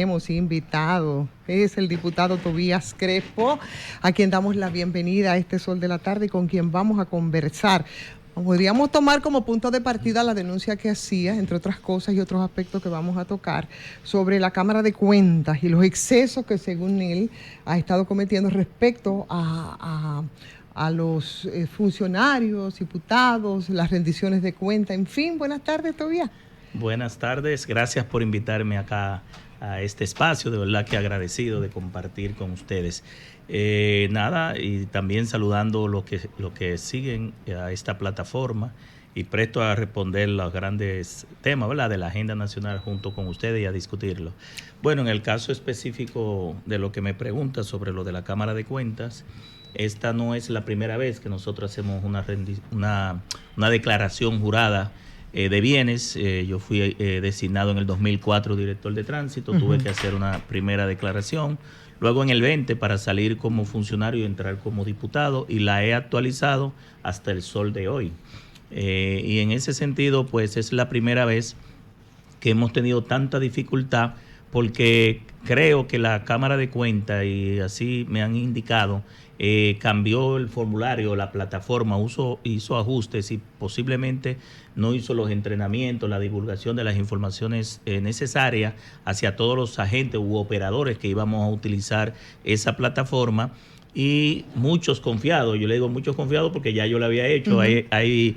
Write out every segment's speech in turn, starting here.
tenemos invitado. Es el diputado Tobías Crespo, a quien damos la bienvenida a este Sol de la Tarde y con quien vamos a conversar. Podríamos tomar como punto de partida la denuncia que hacía, entre otras cosas y otros aspectos que vamos a tocar, sobre la Cámara de Cuentas y los excesos que según él ha estado cometiendo respecto a los funcionarios, diputados, las rendiciones de cuenta, en fin. Buenas tardes, Tobías. Buenas tardes, gracias por invitarme acá a este espacio, de verdad que agradecido de compartir con ustedes. Y también saludando los que siguen a esta plataforma y presto a responder los grandes temas, ¿verdad?, de la agenda nacional junto con ustedes y a discutirlo. Bueno, en el caso específico de lo que me pregunta sobre lo de la Cámara de Cuentas, esta no es la primera vez que nosotros hacemos una declaración jurada de bienes. Yo fui designado en el 2004 director de tránsito, tuve que hacer una primera declaración, luego en el 20 para salir como funcionario y entrar como diputado, y la he actualizado hasta el sol de hoy. Y en ese sentido, pues es la primera vez que hemos tenido tanta dificultad, porque creo que la Cámara de Cuentas, y así me han indicado, cambió el formulario, la plataforma, hizo ajustes y posiblemente no hizo los entrenamientos, la divulgación de las informaciones necesarias hacia todos los agentes u operadores que íbamos a utilizar esa plataforma. Y muchos confiados, yo le digo muchos confiados porque ya yo lo había hecho, hay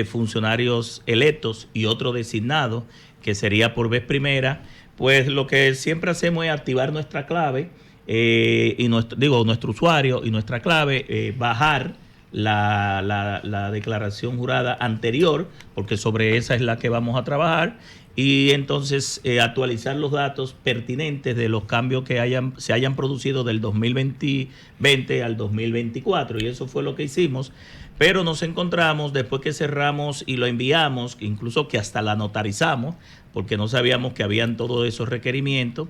funcionarios electos y otros designados, que sería por vez primera. Pues lo que siempre hacemos es activar nuestra clave, nuestro usuario y nuestra clave, bajar la declaración jurada anterior, porque sobre esa es la que vamos a trabajar, y entonces actualizar los datos pertinentes de los cambios que se hayan producido del 2020 al 2024, y eso fue lo que hicimos. Pero nos encontramos, después que cerramos y lo enviamos, incluso que hasta la notarizamos, porque no sabíamos que habían todos esos requerimientos,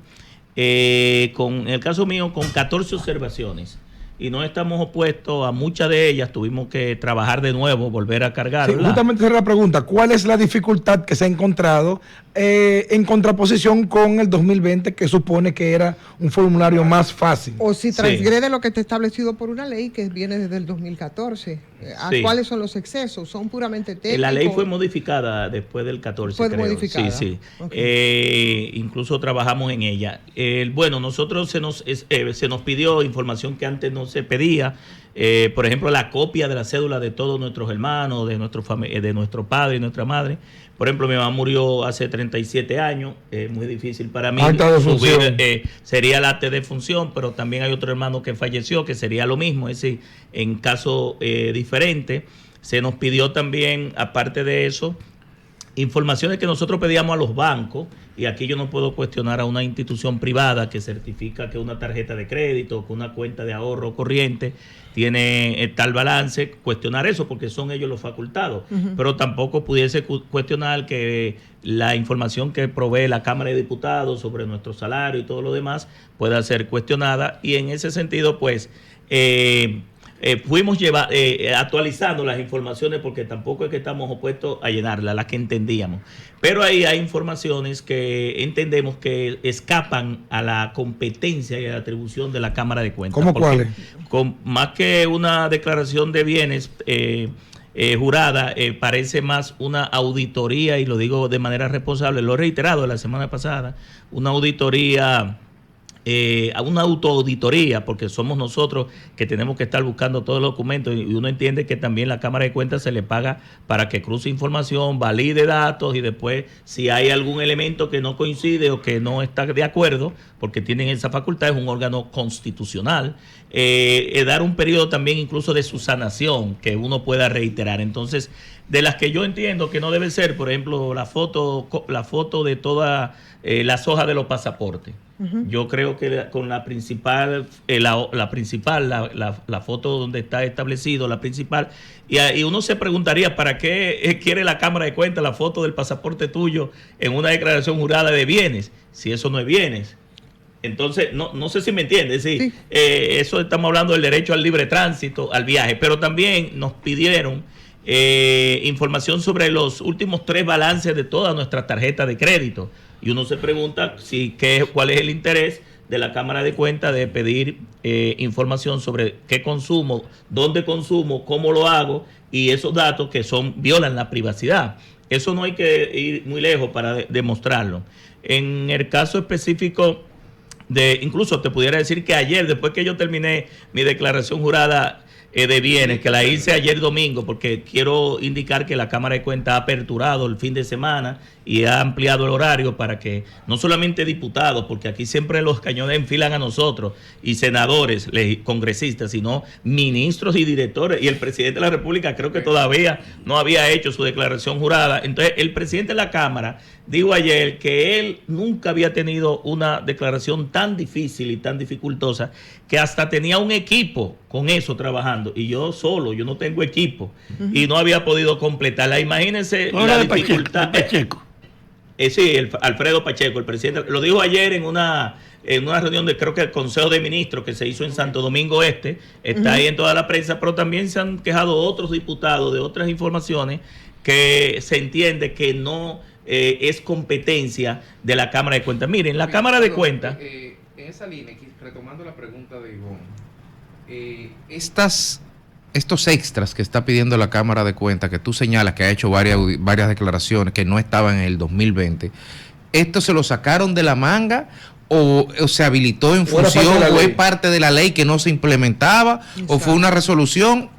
en el caso mío, con 14 observaciones. Y no estamos opuestos a muchas de ellas, tuvimos que trabajar de nuevo, volver a cargarla. Sí, justamente esa es la pregunta, ¿cuál es la dificultad que se ha encontrado en contraposición con el 2020, que supone que era un formulario más fácil? O si transgrede lo que está establecido por una ley que viene desde el 2014. ¿Cuáles son los excesos? ¿Son puramente técnicos? La ley fue modificada después del 14, ¿Fue creo. modificada? Sí. Okay. Incluso trabajamos en ella. Nosotros se nos pidió información que antes no se pedía. Por ejemplo, la copia de la cédula de todos nuestros hermanos, de nuestro padre y nuestra madre. Por ejemplo, mi mamá murió hace 37 años, es muy difícil para mí subir, sería el acta de función, pero también hay otro hermano que falleció, que sería lo mismo, es decir, en caso diferente. Se nos pidió también, aparte de eso, informaciones que nosotros pedíamos a los bancos, y aquí yo no puedo cuestionar a una institución privada que certifica que una tarjeta de crédito, que una cuenta de ahorro corriente tiene tal balance, cuestionar eso porque son ellos los facultados, pero tampoco pudiese cuestionar que la información que provee la Cámara de Diputados sobre nuestro salario y todo lo demás pueda ser cuestionada, y en ese sentido pues fuimos actualizando las informaciones, porque tampoco es que estamos opuestos a llenarlas, las que entendíamos. Pero ahí hay informaciones que entendemos que escapan a la competencia y a la atribución de la Cámara de Cuentas. ¿Cómo cuáles? Más que una declaración de bienes jurada, parece más una auditoría, y lo digo de manera responsable, lo he reiterado la semana pasada, una auditoría, a una autoauditoría, porque somos nosotros que tenemos que estar buscando todos los documentos, y uno entiende que también la Cámara de Cuentas se le paga para que cruce información, valide datos, y después si hay algún elemento que no coincide o que no está de acuerdo, porque tienen esa facultad, es un órgano constitucional, dar un periodo también incluso de subsanación que uno pueda reiterar. Entonces, de las que yo entiendo que no debe ser, por ejemplo, la foto de todas las hojas de los pasaportes. Yo creo que con la principal, la foto donde está establecido, la principal, y uno se preguntaría, ¿para qué quiere la Cámara de Cuentas la foto del pasaporte tuyo en una declaración jurada de bienes, si eso no es bienes? Entonces, no sé si me entiendes, sí. Eso estamos hablando del derecho al libre tránsito, al viaje, pero también nos pidieron información sobre los últimos 3 balances de todas nuestras tarjetas de crédito. Y uno se pregunta cuál es el interés de la Cámara de Cuentas de pedir información sobre qué consumo, dónde consumo, cómo lo hago, y esos datos que violan la privacidad. Eso no hay que ir muy lejos para demostrarlo. En el caso específico incluso te pudiera decir que ayer, después que yo terminé mi declaración jurada de bienes, que la hice ayer domingo, porque quiero indicar que la Cámara de Cuentas ha aperturado el fin de semana y ha ampliado el horario para que no solamente diputados, porque aquí siempre los cañones enfilan a nosotros, y senadores, congresistas, sino ministros y directores, y el presidente de la República creo que todavía no había hecho su declaración jurada. Entonces el presidente de la Cámara dijo ayer que él nunca había tenido una declaración tan difícil y tan dificultosa, que hasta tenía un equipo con eso trabajando, y yo solo, yo no tengo equipo, y no había podido completarla. Imagínense la dificultad. Pacheco. Sí, Alfredo Pacheco, el presidente, lo dijo ayer en una reunión de, creo que el Consejo de Ministros que se hizo en Santo Domingo Este, está ahí en toda la prensa, pero también se han quejado otros diputados de otras informaciones que se entiende que no es competencia de la Cámara de Cuentas. Miren, la Cámara de Cuentas... en esa línea, retomando la pregunta de Ivonne, estos extras que está pidiendo la Cámara de Cuentas, que tú señalas que ha hecho varias declaraciones que no estaban en el 2020, ¿esto se lo sacaron de la manga o se habilitó en función, o es parte de la ley que no se implementaba? Exacto. ¿O fue una resolución?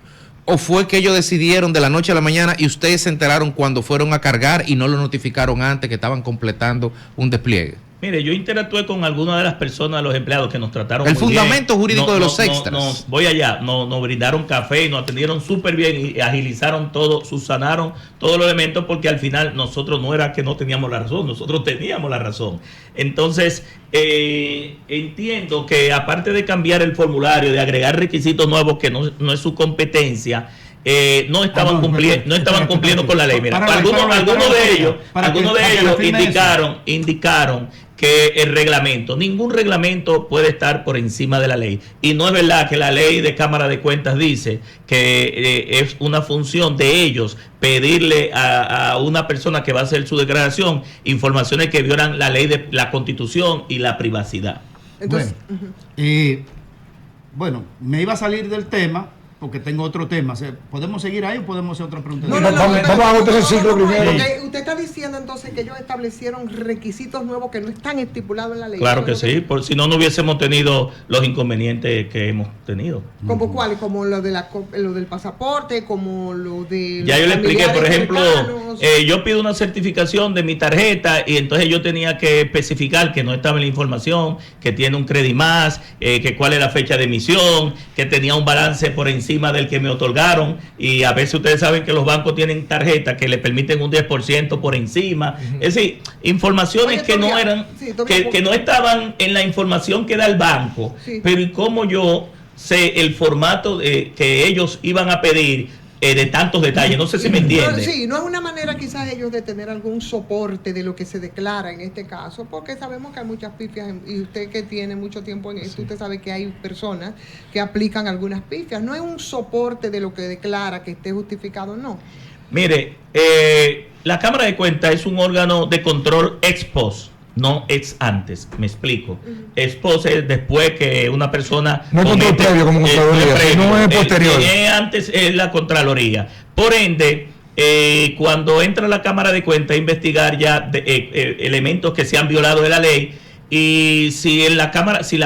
¿O fue que ellos decidieron de la noche a la mañana y ustedes se enteraron cuando fueron a cargar y no lo notificaron antes que estaban completando un despliegue? Mire, yo interactué con algunas de las personas, los empleados que nos trataron muy bien. El fundamento jurídico de los extras. Voy allá, nos brindaron café y nos atendieron súper bien y agilizaron todo, subsanaron todos los elementos, porque al final nosotros no era que no teníamos la razón, nosotros teníamos la razón. Entonces, entiendo que aparte de cambiar el formulario, de agregar requisitos nuevos que no es su competencia, no estaban cumpliendo con la ley. Mira, algunos de ellos indicaron que el reglamento, ningún reglamento puede estar por encima de la ley, y no es verdad que la ley de Cámara de Cuentas dice que es una función de ellos pedirle a una persona que va a hacer su declaración informaciones que violan la ley de la Constitución y la privacidad. Entonces, bueno, me iba a salir del tema porque tengo otro tema. ¿Podemos seguir ahí o podemos hacer otra pregunta? Vamos a otro ciclo primero. Usted está diciendo entonces que ellos establecieron requisitos nuevos que no están estipulados en la ley. Claro que sí, por si no hubiésemos tenido los inconvenientes que hemos tenido. ¿Como cuáles? Como lo del pasaporte, como lo de... Ya yo le expliqué, por ejemplo, yo pido una certificación de mi tarjeta y entonces yo tenía que especificar que no estaba en la información, que tiene un Credimás, que cuál es la fecha de emisión, que tenía un balance por encima del que me otorgaron, y a veces ustedes saben que los bancos tienen tarjetas que le permiten un 10% por encima. Es decir, informaciones que no eran, que no estaban en la información que da el banco, pero ¿y cómo yo sé el formato que ellos iban a pedir? De tantos detalles, no sé si me entienden. Sí, no es una manera quizás ellos de tener algún soporte de lo que se declara en este caso, porque sabemos que hay muchas pifias, y usted que tiene mucho tiempo en esto, usted sabe que hay personas que aplican algunas pifias. No es un soporte de lo que declara que esté justificado, no. Mire, la Cámara de Cuentas es un órgano de control ex post, no ex antes, me explico. Ex post es después que una persona... No es control previo como Contraloría, no es posterior. Antes es la Contraloría. Por ende, cuando entra la Cámara de Cuentas a investigar ya elementos que se han violado de la ley, y si la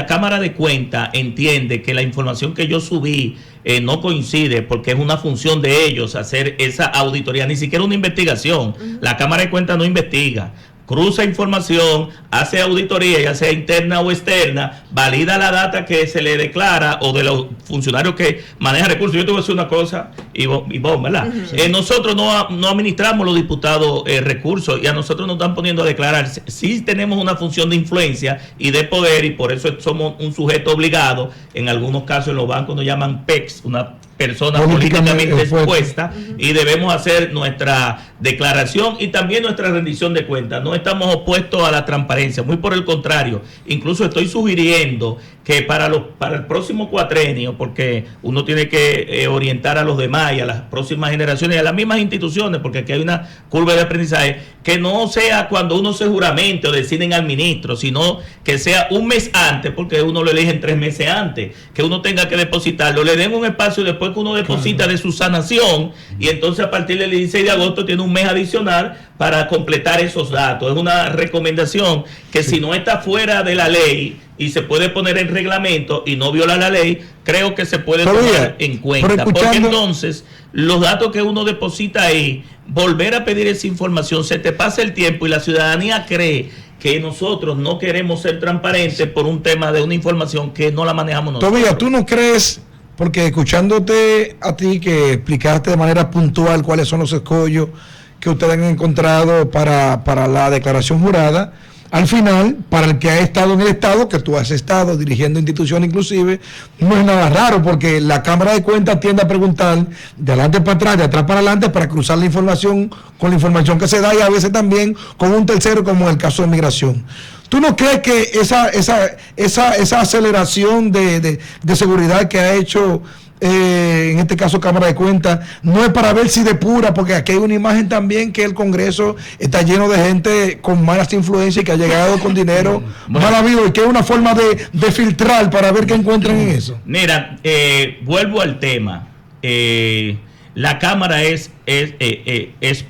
Cámara de Cuentas entiende que la información que yo subí no coincide, porque es una función de ellos hacer esa auditoría, ni siquiera una investigación. La Cámara de Cuentas no investiga, cruza información, hace auditoría, ya sea interna o externa, valida la data que se le declara o de los funcionarios que manejan recursos. Yo te voy a decir una cosa, y vos, ¿verdad? Nosotros no administramos los diputados recursos, y a nosotros nos están poniendo a declarar. Sí tenemos una función de influencia y de poder, y por eso somos un sujeto obligado. En algunos casos en los bancos nos llaman PECs, una personas políticamente expuestas y debemos hacer nuestra declaración y también nuestra rendición de cuentas. No estamos opuestos a la transparencia, muy por el contrario. Incluso estoy sugiriendo que para el próximo cuatrenio, porque uno tiene que orientar a los demás y a las próximas generaciones y a las mismas instituciones, porque aquí hay una curva de aprendizaje, que no sea cuando uno se juramente o deciden al ministro, sino que sea un mes antes, porque uno lo eligen 3 meses antes, que uno tenga que depositarlo, le den un espacio después que uno deposita de su sanación, y entonces a partir del 16 de agosto tiene un mes adicional para completar esos datos. Es una recomendación que si no está fuera de la ley y se puede poner en reglamento y no viola la ley, creo que se puede tomar en cuenta, porque entonces los datos que uno deposita ahí, volver a pedir esa información, se te pasa el tiempo y la ciudadanía cree que nosotros no queremos ser transparentes por un tema de una información que no la manejamos nosotros. Tobías, ¿tú no crees, porque escuchándote a ti que explicaste de manera puntual cuáles son los escollos que ustedes han encontrado para la declaración jurada, al final, para el que ha estado en el Estado, que tú has estado dirigiendo instituciones inclusive, no es nada raro, porque la Cámara de Cuentas tiende a preguntar de adelante para atrás, de atrás para adelante, para cruzar la información con la información que se da, y a veces también con un tercero, como en el caso de migración. ¿Tú no crees que esa aceleración de seguridad que ha hecho en este caso Cámara de Cuentas, no es para ver si depura, porque aquí hay una imagen también que el Congreso está lleno de gente con malas influencias y que ha llegado con dinero mal habido, y que es una forma de filtrar para ver qué encuentran en eso? Mira, vuelvo al tema. La Cámara es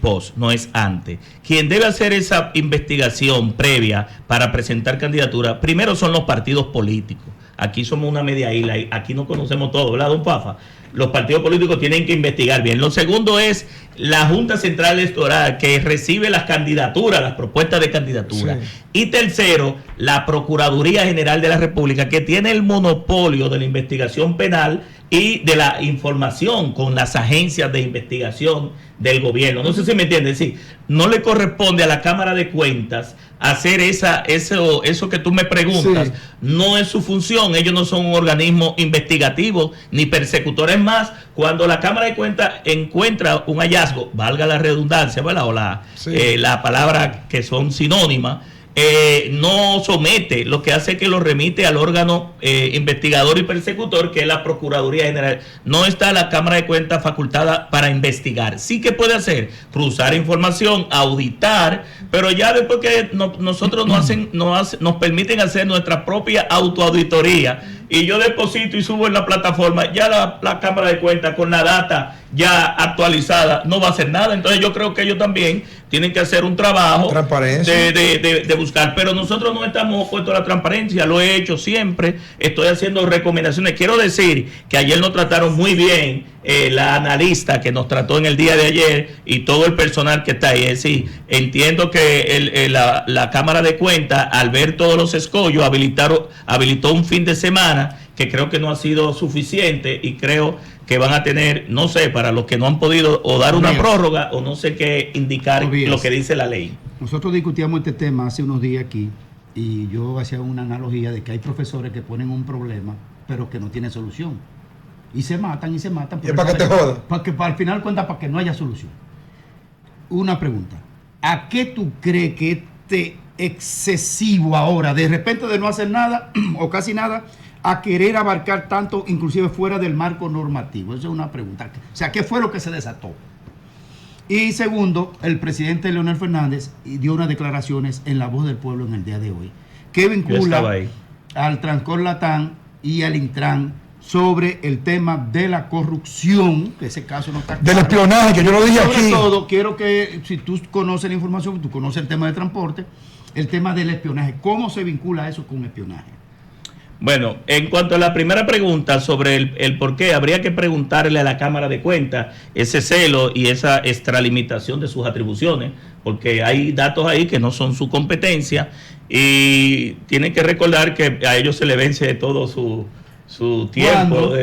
post, no es antes. Quien debe hacer esa investigación previa para presentar candidatura, primero son los partidos políticos. Aquí somos una media isla, aquí no conocemos todo, ¿verdad, don Pafa? Los partidos políticos tienen que investigar bien. Lo segundo es la Junta Central Electoral, que recibe las candidaturas, las propuestas de candidatura. Sí. Y tercero, la Procuraduría General de la República, que tiene el monopolio de la investigación penal y de la información con las agencias de investigación del gobierno. No sé si me entiendes. Sí, no le corresponde a la Cámara de Cuentas hacer eso que tú me preguntas. Sí. No es su función. Ellos no son un organismo investigativo ni persecutores más. Cuando la Cámara de Cuentas encuentra un hallazgo, valga la redundancia, ¿verdad? O la palabra que son sinónimas, no somete, lo que hace es que lo remite al órgano investigador y persecutor, que es la Procuraduría General. No está la Cámara de Cuentas facultada para investigar. Sí que puede hacer, cruzar información, auditar, pero ya después que nosotros nos permiten hacer nuestra propia autoauditoría, y yo deposito y subo en la plataforma, ya la Cámara de Cuentas con la data ya actualizada no va a hacer nada. Entonces yo creo que ellos también tienen que hacer un trabajo de buscar, pero nosotros no estamos opuestos a la transparencia, lo he hecho siempre, estoy haciendo recomendaciones. Quiero decir que ayer nos trataron muy bien, la analista que nos trató en el día de ayer y todo el personal que está ahí. Es decir, entiendo que la Cámara de Cuentas, al ver todos los escollos, habilitó un fin de semana que creo que no ha sido suficiente, y creo que van a tener, no sé, para los que no han podido o dar una prórroga o no sé qué indicar lo que dice la ley. Nosotros discutíamos este tema hace unos días aquí, y yo hacía una analogía de que hay profesores que ponen un problema pero que no tiene solución, y se matan. ¿Y para qué te jodas? Para que al final cuenta, para que no haya solución. Una pregunta: ¿a qué tú crees que este excesivo ahora, de repente de no hacer nada o casi nada, a querer abarcar tanto, inclusive fuera del marco normativo? Esa es una pregunta. O sea, ¿qué fue lo que se desató? Y segundo, el presidente Leonel Fernández dio unas declaraciones en La Voz del Pueblo en el día de hoy, que vincula al Transcor Latam y al Intran sobre el tema de la corrupción, que ese caso no está claro. Del espionaje, que yo lo dije aquí. Sobre todo, quiero que, si tú conoces la información, tú conoces el tema de transporte, el tema del espionaje, ¿cómo se vincula eso con espionaje? Bueno, en cuanto a la primera pregunta sobre el por qué, habría que preguntarle a la Cámara de Cuentas ese celo y esa extralimitación de sus atribuciones, porque hay datos ahí que no son su competencia, y tienen que recordar que a ellos se le vence todo su tiempo,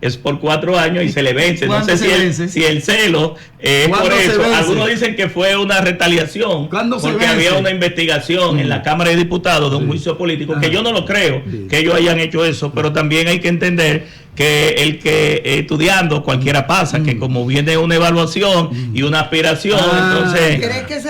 es por 4 años y se le vence. No sé si el celo es por eso. Algunos dicen que fue una retaliación porque había una investigación en la Cámara de Diputados de un juicio político, que yo no lo creo que ellos hayan hecho eso, pero también hay que entender que el que estudiando cualquiera pasa, que como viene una evaluación y una aspiración, entonces,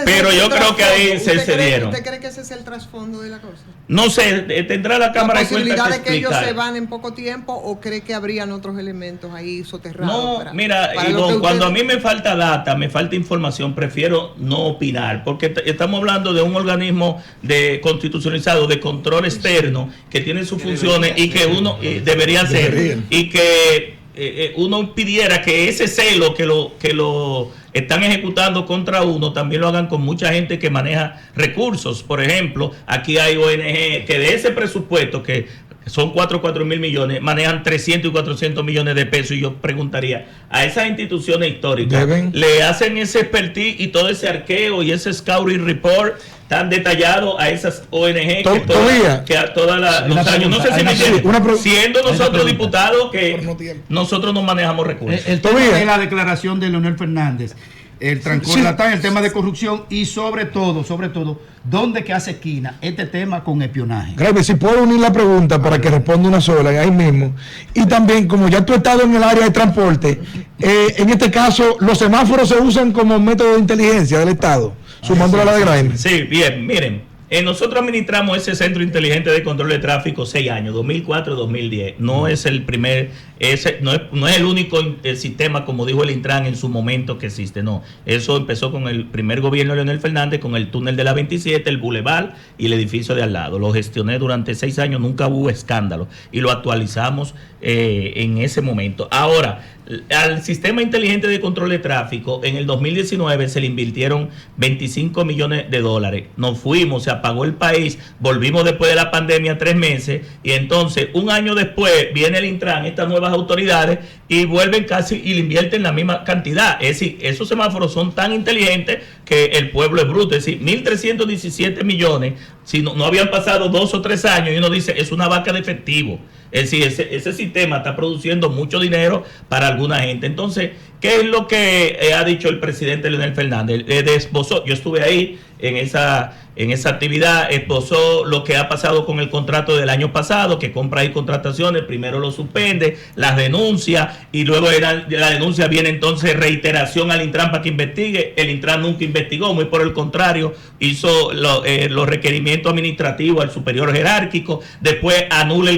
pero yo creo que ahí se cedieron. ¿Usted cree que ese es el trasfondo de la cosa? No sé, tendrá la Cámara de Cuentas que posibilidad de que ellos explicar. se van en poco tiempo o cree que habrían otros elementos ahí soterrados? No, mira, Ivonne, cuando a mí me falta data, me falta información, prefiero no opinar, porque estamos hablando de un organismo constitucionalizado de control externo que tiene sus funciones y que uno debería ser, y que uno pidiera que ese celo que lo están ejecutando contra uno también lo hagan con mucha gente que maneja recursos. Por ejemplo, aquí hay ONG que de ese presupuesto que son 4 mil millones, manejan 300 y 400 millones de pesos, y yo preguntaría, a esas instituciones históricas, ¿le hacen ese expertise y todo ese arqueo y ese scouting report tan detallado a esas ONG que a todos los años, no sé si me entienden, siendo nosotros diputados que nosotros no manejamos recursos? El tema de la declaración de Leonel Fernández, el transcordatán, el tema de corrupción y sobre todo, ¿dónde que hace esquina este tema con espionaje? Grave, si puedo unir la pregunta para que responda una sola, ahí mismo. Y también, como ya tú has estado en el área de transporte, en este caso, los semáforos se usan como método de inteligencia del Estado, sumándole a la de Grave. Sí, bien, miren. Nosotros administramos ese Centro Inteligente de Control de Tráfico 6 años, 2004-2010. No es el primer, no es el único sistema, como dijo el Intran en su momento, que existe. No, eso empezó con el primer gobierno de Leonel Fernández, con el túnel de la 27, el Boulevard y el edificio de al lado. Lo gestioné durante 6 años, nunca hubo escándalo y lo actualizamos en ese momento. Ahora, al sistema inteligente de control de tráfico, en el 2019 se le invirtieron 25 millones de dólares. Nos fuimos, se apagó el país, volvimos después de la pandemia 3 meses, y entonces un año después viene el Intran, estas nuevas autoridades, y vuelven casi y le invierten la misma cantidad. Es decir, esos semáforos son tan inteligentes que el pueblo es bruto. Es decir, 1.317 millones, si no habían pasado 2 o 3 años, y uno dice, es una vaca de efectivo. Es decir, ese sistema está produciendo mucho dinero para alguna gente. Entonces, ¿qué es lo que ha dicho el presidente Leonel Fernández? Esbozó, yo estuve ahí en esa actividad, esbozó lo que ha pasado con el contrato del año pasado, que compras y contrataciones, primero lo suspende, las denuncia, y luego de la denuncia viene entonces reiteración al Intran para que investigue. El Intran nunca investigó, muy por el contrario, hizo los requerimientos administrativos al superior jerárquico, después anula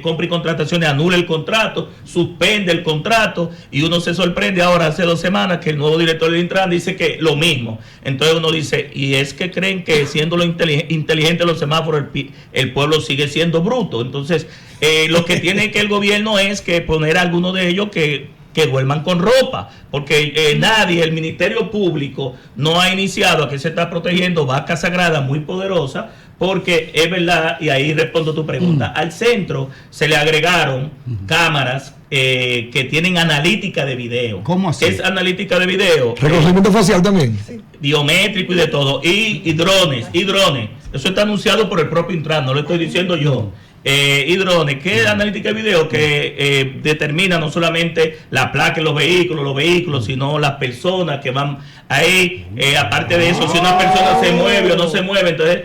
compra y contrataciones, anula el contrato, suspende el contrato, y uno se sorprende ahora hace 2 semanas que el nuevo director del Intran dice que lo mismo. Entonces uno dice, y es que creen que siendo lo inteligente los semáforos, el pueblo sigue siendo bruto. Entonces, lo que tiene que el gobierno es que poner a algunos de ellos que duerman con ropa, porque nadie, el Ministerio Público no ha iniciado, a que se está protegiendo vaca sagrada muy poderosa, porque es verdad, y ahí respondo tu pregunta, al centro se le agregaron cámaras que tienen analítica de video. ¿Cómo así? Es analítica de video. Reconocimiento facial también. Biométrico y de todo. Y drones. Eso está anunciado por el propio Intran, no lo estoy diciendo yo. Y drones, que es analítica de video que determina no solamente la placa de los vehículos, sino las personas que van ahí. Aparte de eso, si una persona se mueve o no se mueve, entonces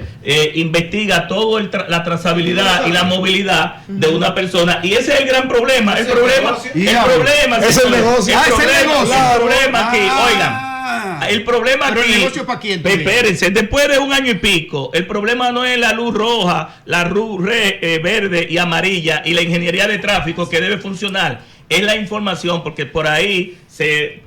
investiga todo la trazabilidad y la movilidad de una persona. Y ese es el gran problema. El problema es el negocio. El problema aquí, oigan. El problema ¿Pero aquí, el negocio para quién? espérense, después de 1 año y pico, el problema no es la luz roja, la luz verde y amarilla y la ingeniería de tráfico que debe funcionar, es la información, porque por ahí se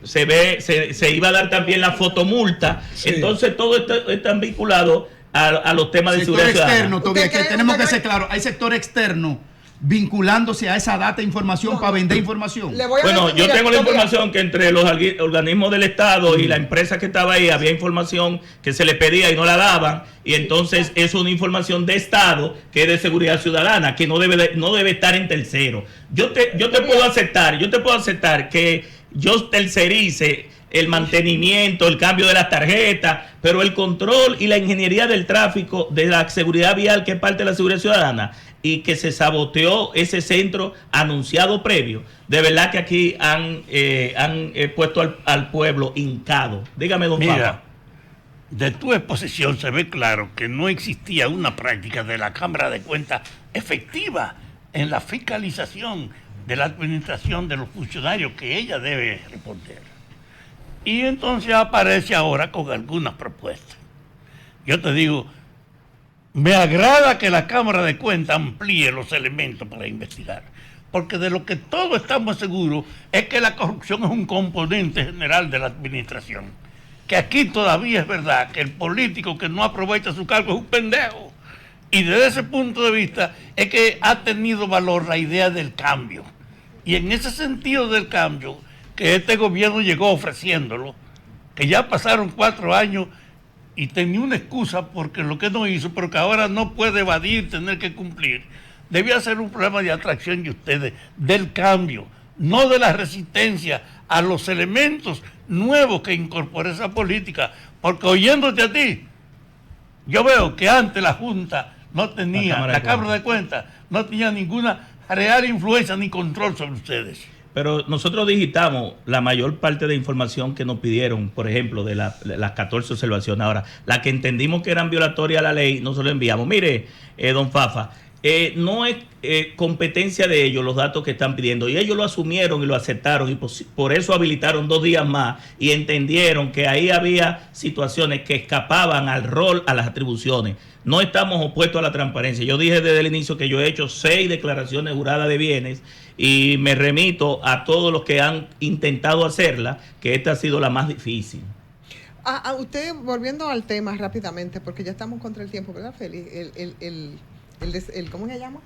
iba a dar también la fotomulta. Sí. Entonces todo esto está vinculado a los temas de seguridad externo, todavía que tenemos que ser claros, hay sector externo vinculándose a esa data información para vender información. Bueno, yo tengo la información que entre los organismos del Estado y la empresa que estaba ahí había información que se le pedía y no la daban, y entonces es una información de Estado que es de seguridad ciudadana, que no debe estar en tercero. Yo te puedo aceptar que yo tercerice el mantenimiento, el cambio de las tarjetas, pero el control y la ingeniería del tráfico, de la seguridad vial, que es parte de la seguridad ciudadana, y que se saboteó ese centro anunciado previo, de verdad que aquí han puesto al pueblo hincado. Dígame, don Pablo. Mira, de tu exposición se ve claro que no existía una práctica de la Cámara de Cuentas efectiva en la fiscalización de la administración de los funcionarios que ella debe responder. Y entonces aparece ahora con algunas propuestas. Yo te digo, me agrada que la Cámara de Cuentas amplíe los elementos para investigar, porque de lo que todos estamos seguros es que la corrupción es un componente general de la administración. Que aquí todavía es verdad que el político que no aprovecha su cargo es un pendejo. Y desde ese punto de vista es que ha tenido valor la idea del cambio. Y en ese sentido del cambio, que este gobierno llegó ofreciéndolo, que ya pasaron 4 años y tenía una excusa porque lo que no hizo, pero que ahora no puede evadir, tener que cumplir, debía ser un problema de atracción de ustedes, del cambio, no de la resistencia a los elementos nuevos que incorpora esa política. Porque oyéndote a ti, yo veo que antes la Junta no tenía, la Cámara de Cuentas no tenía ninguna real influencia ni control sobre ustedes. Pero nosotros digitamos la mayor parte de información que nos pidieron, por ejemplo, de las 14 observaciones. Ahora, la que entendimos que eran violatorias a la ley, nosotros enviamos. Mire, don Fafa, no es competencia de ellos los datos que están pidiendo, y ellos lo asumieron y lo aceptaron, y por eso habilitaron 2 días más y entendieron que ahí había situaciones que escapaban al rol, a las atribuciones. No estamos opuestos a la transparencia. Yo dije desde el inicio que yo he hecho 6 declaraciones juradas de bienes y me remito a todos los que han intentado hacerla, que esta ha sido la más difícil. Usted, volviendo al tema rápidamente, porque ya estamos contra el tiempo, ¿verdad, Félix? ¿Cómo se llama?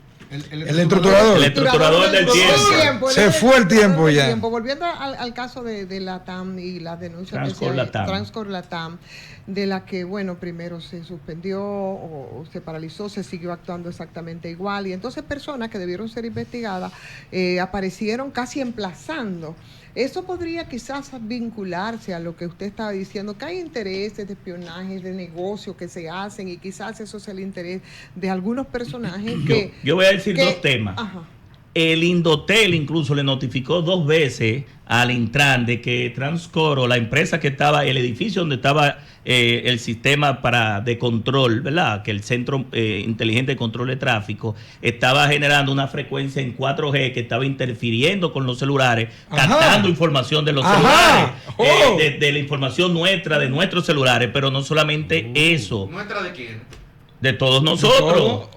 El estructurador. El estructurador del tiempo. Se fue el tiempo ya. Volviendo al caso de Latam y las denuncias Transcor Latam, de la que, bueno, primero se suspendió o se paralizó, se siguió actuando exactamente igual, y entonces personas que debieron ser investigadas aparecieron casi emplazando. Eso podría quizás vincularse a lo que usted estaba diciendo, que hay intereses de espionaje, de negocios que se hacen, y quizás eso es el interés de algunos personajes que... Yo voy a decir 2 temas. Ajá. El Indotel incluso le notificó 2 veces al Intran de que Transcoro, la empresa que estaba, el edificio donde estaba el sistema de control, ¿verdad? Que el Centro Inteligente de Control de Tráfico estaba generando una frecuencia en 4G que estaba interfiriendo con los celulares, captando información de los celulares, de la información nuestra, de nuestros celulares, pero no solamente eso. ¿Nuestra de quién? De todos nosotros.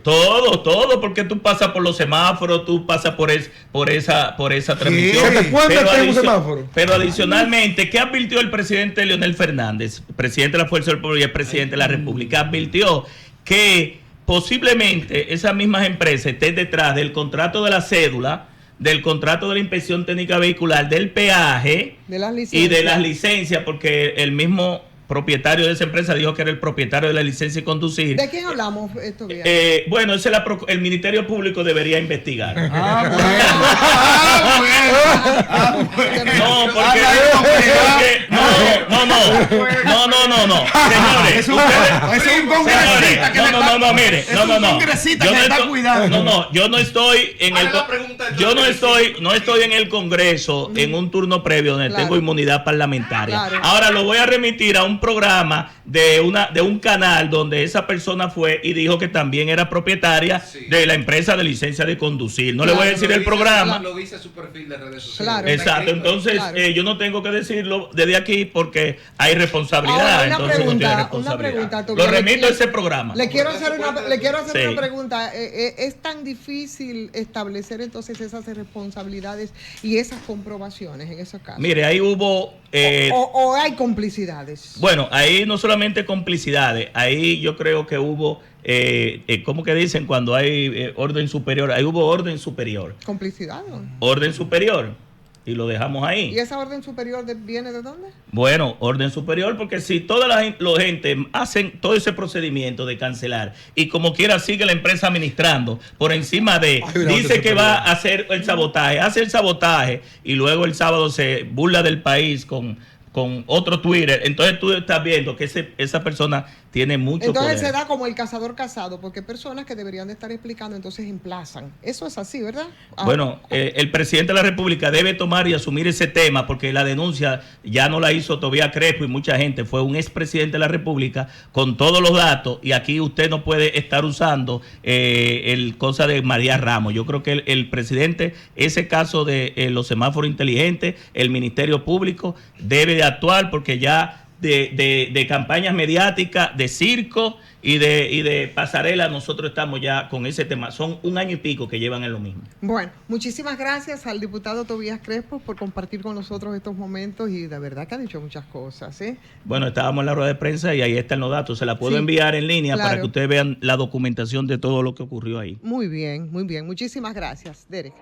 Todo, porque tú pasas por los semáforos, tú pasas por esa transmisión. ¿Se te puede meter un semáforo? Pero adicionalmente, ¿qué advirtió el presidente Leonel Fernández, presidente de la Fuerza del Pueblo y el presidente de la República? Advirtió que posiblemente esas mismas empresas estén detrás del contrato de la cédula, del contrato de la inspección técnica vehicular, del peaje y de las licencias, porque el mismo propietario de esa empresa dijo que era el propietario de la licencia de conducir. ¿De quién hablamos estos días? Bueno, el Ministerio Público debería investigar. Bueno. No, porque no. Señores, Es un congresista que no. congresista que está cuidando. No, yo no estoy en no estoy en el Congreso en un turno previo donde tengo inmunidad parlamentaria. Claro. Ahora lo voy a remitir a un programa de un canal donde esa persona fue y dijo que también era propietaria de la empresa de licencia de conducir. No le voy a decir el programa. Lo dice su perfil de redes sociales. Claro. Exacto, entonces yo no tengo que decirlo desde aquí porque hay responsabilidad. Ahora, una pregunta, Tobias. lo remito a ese programa. Le quiero hacer Sí. una pregunta. ¿Es tan difícil establecer entonces esas responsabilidades y esas comprobaciones en esos casos? Mire, ahí hubo... o hay complicidades. Bueno, ahí no solamente complicidades, ahí yo creo que hubo, ¿cómo que dicen cuando hay orden superior? Ahí hubo orden superior. ¿Complicidad? ¿No? Orden superior. Y lo dejamos ahí. ¿Y esa orden superior viene de dónde? Bueno, orden superior, porque si toda la gente hacen todo ese procedimiento de cancelar y como quiera sigue la empresa administrando por encima dice que va a hacer el sabotaje, hace el sabotaje y luego el sábado se burla del país con otro Twitter, entonces tú estás viendo que esa persona tiene mucho Entonces poder. se da como el cazador cazado, porque hay personas que deberían de estar explicando, entonces emplazan. Eso es así, ¿verdad? Bueno, el presidente de la República debe tomar y asumir ese tema, porque la denuncia ya no la hizo Tobías Crespo y mucha gente, fue un expresidente de la República con todos los datos, y aquí usted no puede estar usando el cosa de María Ramos. Yo creo que el presidente, ese caso de los semáforos inteligentes, el Ministerio Público debe de actuar, porque ya de campañas mediáticas, de circo y de pasarela, nosotros estamos ya con ese tema. Son 1 año y pico que llevan en lo mismo. Bueno, muchísimas gracias al diputado Tobías Crespo por compartir con nosotros estos momentos, y de verdad que han dicho muchas cosas, ¿eh? Bueno, estábamos en la rueda de prensa y ahí están los datos. Se la puedo enviar en línea para que ustedes vean la documentación de todo lo que ocurrió ahí. Muy bien, muy bien. Muchísimas gracias, Derek.